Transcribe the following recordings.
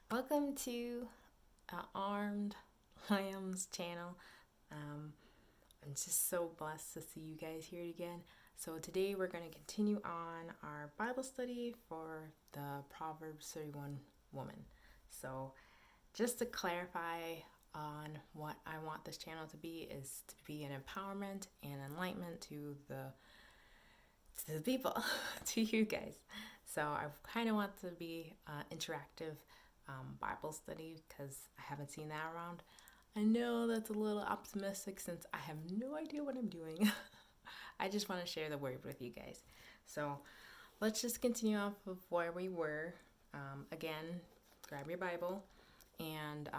Welcome to Armed Lambs channel. I'm just so blessed to see you guys here again. So today we're going to continue on our Bible study for the Proverbs 31 woman. So just to clarify on what I want this channel to be is to be an empowerment and enlightenment to the people, to you guys. So I kind of want to be interactive Bible study because I haven't seen that around. I know that's a little optimistic since I have no idea what I'm doing. I just want to share the word with you guys. So let's just continue off of where we were. Again, grab your Bible and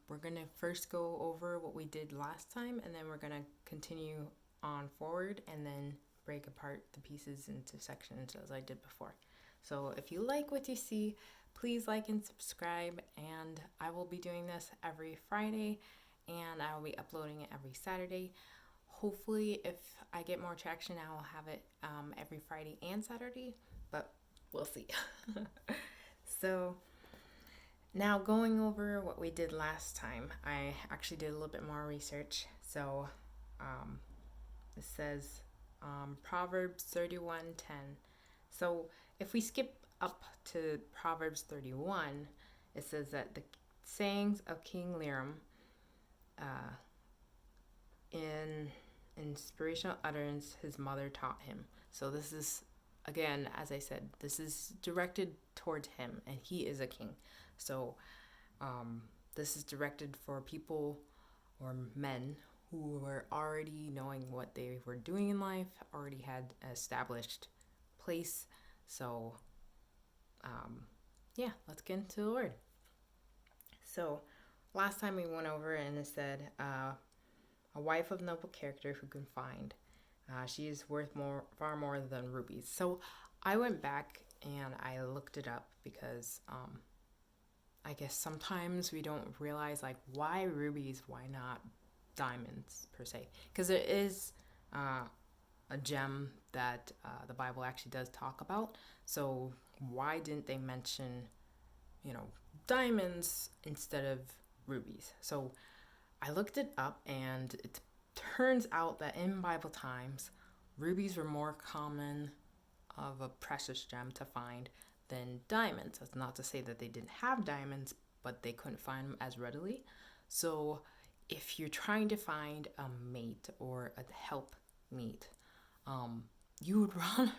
we're going to first go over what we did last time, and then we're going to continue on forward and then break apart the pieces into sections as I did before. So if you like what you see, please like and subscribe, and I will be doing this every Friday and I will be uploading it every Saturday. Hopefully, if I get more traction, I will have it every Friday and Saturday, but we'll see. So now going over what we did last time, I actually did a little bit more research. So it says Proverbs 31:10. So if we skip up to Proverbs 31, it says that the sayings of King Leram in inspirational utterance his mother taught him. So this is, again, as I said, this is directed towards him, and he is a king. So this is directed for people or men who were already knowing what they were doing in life, already had an established place. So yeah, let's get into the word. So last time we went over and it said, a wife of noble character who can find. She is worth far more than rubies. So I went back and I looked it up because I guess sometimes we don't realize, like, why rubies, why not diamonds per se? Because there is a gem that the Bible actually does talk about. So why didn't they mention, diamonds instead of rubies? So I looked it up, and it turns out that in Bible times, rubies were more common of a precious gem to find than diamonds. That's not to say that they didn't have diamonds, but they couldn't find them as readily. So if you're trying to find a mate or a help meet, you would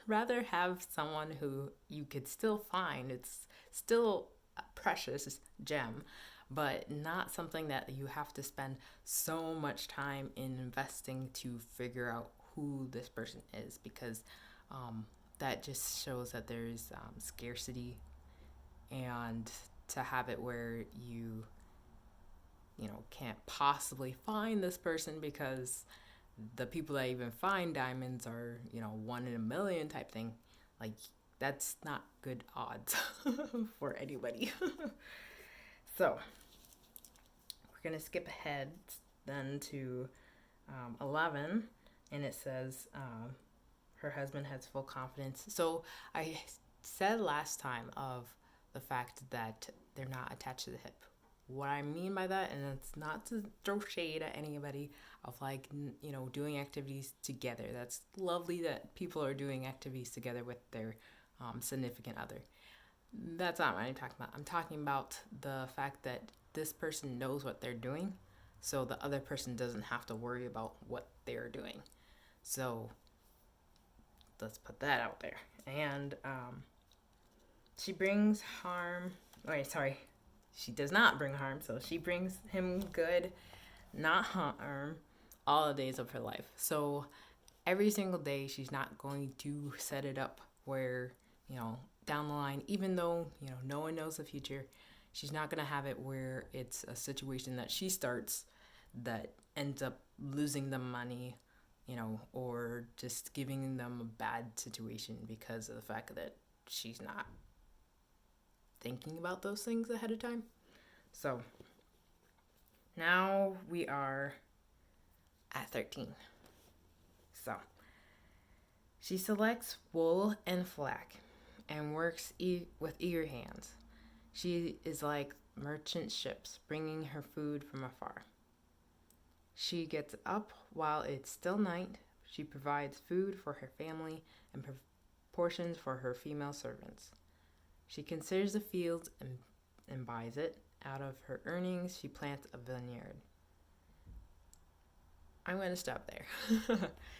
rather have someone who you could still find. It's still a precious gem, but not something that you have to spend so much time in investing to figure out who this person is, because that just shows that there's scarcity, and to have it where you can't possibly find this person because the people that even find diamonds are, one in a million type thing. Like, that's not good odds for anybody. So, we're going to skip ahead then to 11, and it says her husband has full confidence. So, I said last time of the fact that they're not attached to the hip. What I mean by that, and it's not to throw shade at anybody, of like, doing activities together. That's lovely that people are doing activities together with their significant other. That's not what I'm talking about. I'm talking about the fact that this person knows what they're doing, so the other person doesn't have to worry about what they're doing. So let's put that out there. And she brings harm. Wait, sorry. She does not bring harm, so she brings him good, not harm, all the days of her life. So every single day, she's not going to set it up where, down the line, even though, no one knows the future, she's not going to have it where it's a situation that she starts that ends up losing them money, or just giving them a bad situation because of the fact that she's not thinking about those things ahead of time. So now we are at 13. So she selects wool and flax and works with eager hands. She is like merchant ships, bringing her food from afar. She gets up while it's still night. She provides food for her family and portions for her female servants. She considers the fields and buys it. Out of her earnings, she plants a vineyard. I'm going to stop there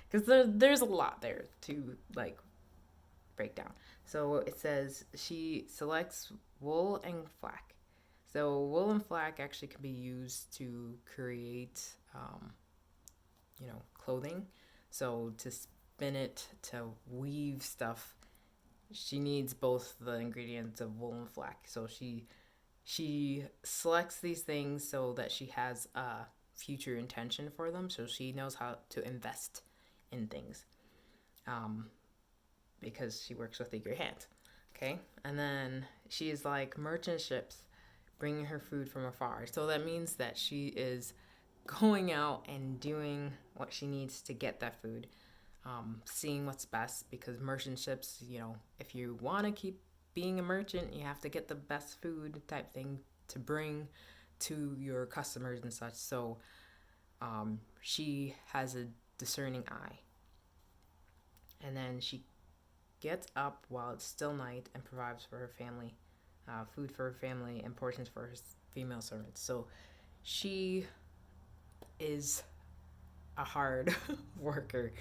because there's a lot there to like break down. So it says she selects wool and flax. So wool and flax actually can be used to create, clothing. So to spin it, to weave stuff, she needs both the ingredients of wool and flax. So she selects these things so that she has a future intention for them. So she knows how to invest in things, because she works with eager hands. Okay, and then she's like merchant ships, bringing her food from afar. So that means that she is going out and doing what she needs to get that food, seeing what's best, because merchant ships, if you want to keep being a merchant, you have to get the best food type thing to bring to your customers and such. So she has a discerning eye. And then she gets up while it's still night and provides for her family, food for her family and portions for her female servants. So she is a hard worker.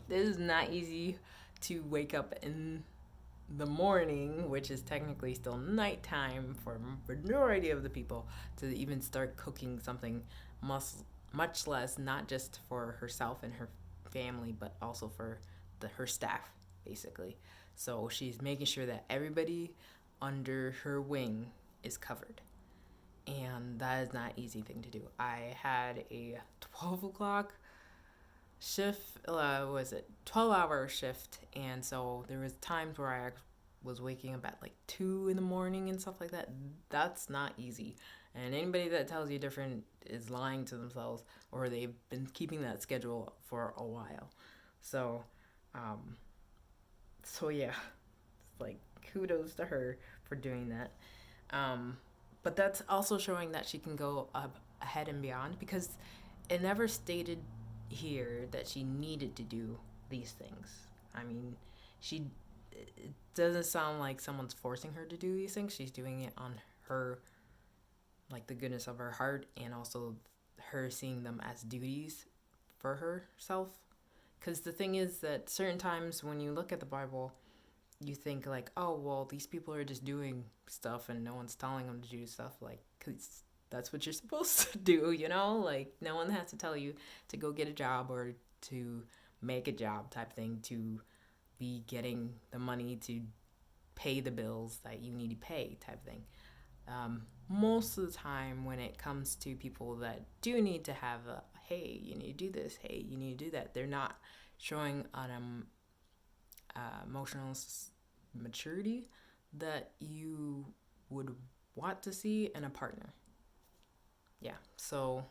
It is not easy to wake up in the morning, which is technically still nighttime for the majority of the people, to even start cooking something, much less not just for herself and her family, but also for her staff, basically. So she's making sure that everybody under her wing is covered. And that is not an easy thing to do. I had a 12 o'clock shift, 12-hour shift, and so there was times where I was waking up at like 2 in the morning and stuff like that. That's not easy. And anybody that tells you different is lying to themselves, or they've been keeping that schedule for a while. So yeah, it's like kudos to her for doing that. But that's also showing that she can go up ahead and beyond, because it never stated here that she needed to do these things. I mean, it doesn't sound like someone's forcing her to do these things. She's doing it on her, like the goodness of her heart, and also her seeing them as duties for herself. Because the thing is that certain times when you look at the Bible, you think like, oh, well, these people are just doing stuff and no one's telling them to do stuff, like, because that's what you're supposed to do, like no one has to tell you to go get a job or to make a job type thing, to be getting the money to pay the bills that you need to pay type thing. Most of the time when it comes to people that do need to have a, hey, you need to do this, hey, you need to do that, they're not showing an emotional maturity that you would want to see in a partner. Yeah, so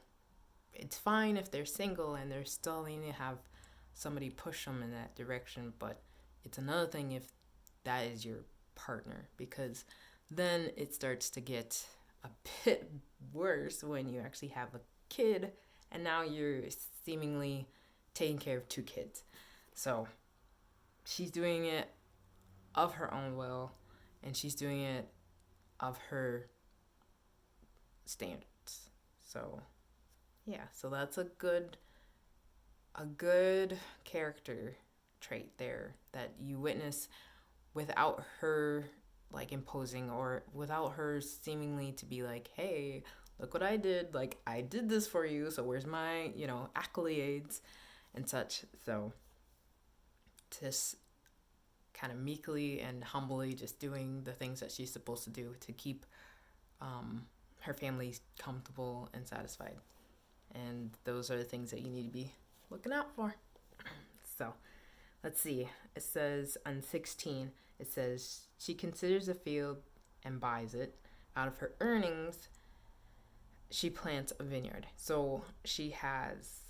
it's fine if they're single and they're still needing to have somebody push them in that direction, but it's another thing if that is your partner, because then it starts to get a bit worse when you actually have a kid and now you're seemingly taking care of 2 kids. So she's doing it of her own will, and she's doing it of her standards. So yeah, so that's a good character trait there that you witness, without her like imposing, or without her seemingly to be like, hey, look what I did, like I did this for you, so where's my accolades and such. So just kind of meekly and humbly just doing the things that she's supposed to do to keep her family comfortable and satisfied. And those are the things that you need to be looking out for. So let's see. It says on 16, it says she considers a field and buys it. Out of her earnings, she plants a vineyard. So she has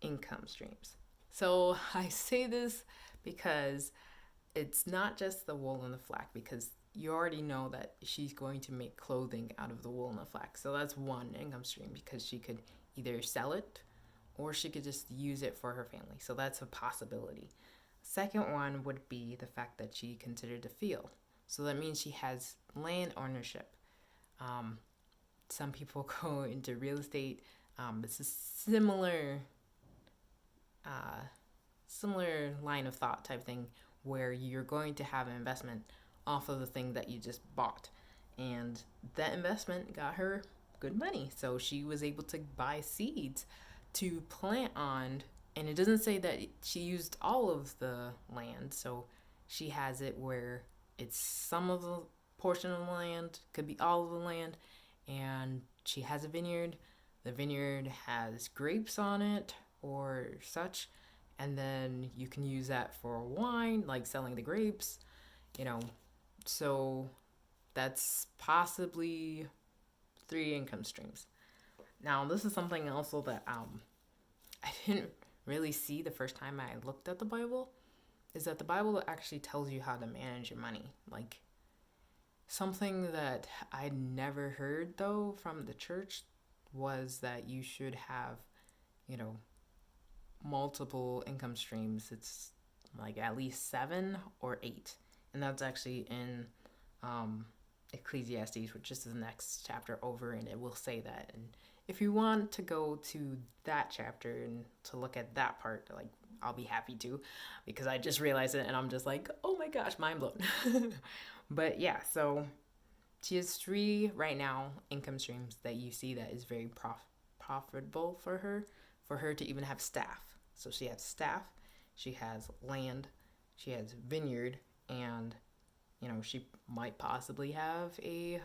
income streams. So I say this because it's not just the wool and the flax, because you already know that she's going to make clothing out of the wool and the flax. So that's one income stream, because she could either sell it or she could just use it for her family. So that's a possibility. Second one would be the fact that she considered a field. So that means she has land ownership. Some people go into real estate. It's a similar line of thought type thing, where you're going to have an investment off of the thing that you just bought. And that investment got her good money. So she was able to buy seeds to plant on. And it doesn't say that she used all of the land. So she has it where it's some of the portion of the land, could be all of the land. And she has a vineyard. The vineyard has grapes on it or such. And then you can use that for wine, like selling the grapes, you know. So that's possibly 3 income streams. Now, this is something also that I didn't really see the first time I looked at the Bible, is that the Bible actually tells you how to manage your money. Like, something that I'd never heard, though, from the church was that you should have, multiple income streams. It's like at least 7 or 8. And that's actually in Ecclesiastes, which is the next chapter over, and it will say that. And if you want to go to that chapter and to look at that part, like, I'll be happy to, because I just realized it and I'm just like, oh my gosh, mind blown. But yeah, so she has 3 right now income streams that you see that is very profitable for her to even have staff. So she has staff, she has land, she has vineyard, and she might possibly have a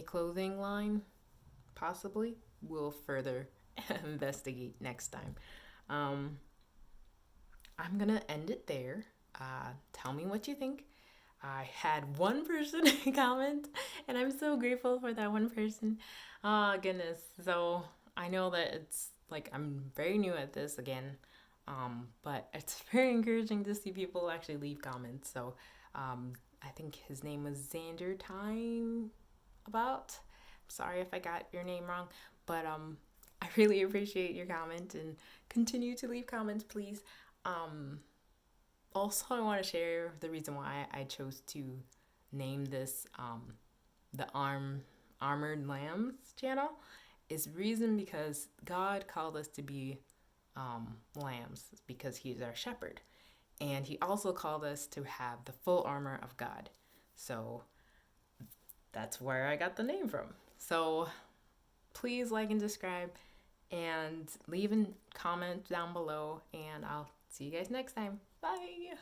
clothing line. Possibly. We'll further investigate next time. I'm gonna end it there. Tell me what you think. I had one person comment, and I'm so grateful for that one person. Oh, goodness. So I know that it's like I'm very new at this again, but it's very encouraging to see people actually leave comments. So I think his name was XinderTracks. Sorry if I got your name wrong, but I really appreciate your comment, and continue to leave comments, please. Also, I want to share the reason why I chose to name this the Armored Lambs channel is reason because God called us to be lambs, because He's our shepherd, and He also called us to have the full armor of God. So that's where I got the name from. So please like and subscribe, and leave a comment down below, and I'll see you guys next time. Bye.